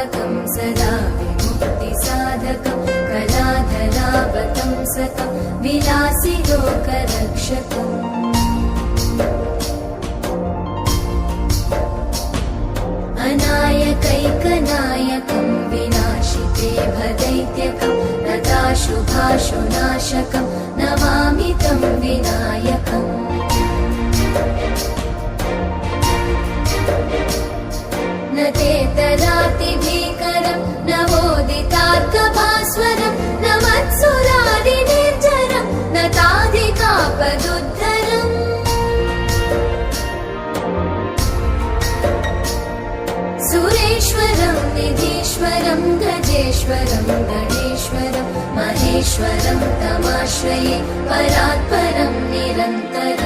निर्वापकं सदा विमुक्तिसाधकं कलाधरावतंसकं विलासि लोकरक्षकम् अनायकैकनायकं विनाशिते भदैत्यकं नताशुभाशुनाशकं नमामि तं विनायकम् न तेतरातिभीकरं नवोदितार्कभास्वरं न मत्सुरादिनिर्झरं न ताधिकापदुद्धरम् सुरेश्वरं निधीश्वरं गजेश्वरं गणेश्वरं महेश्वरं तमाश्रये परात्परं निरन्तरम्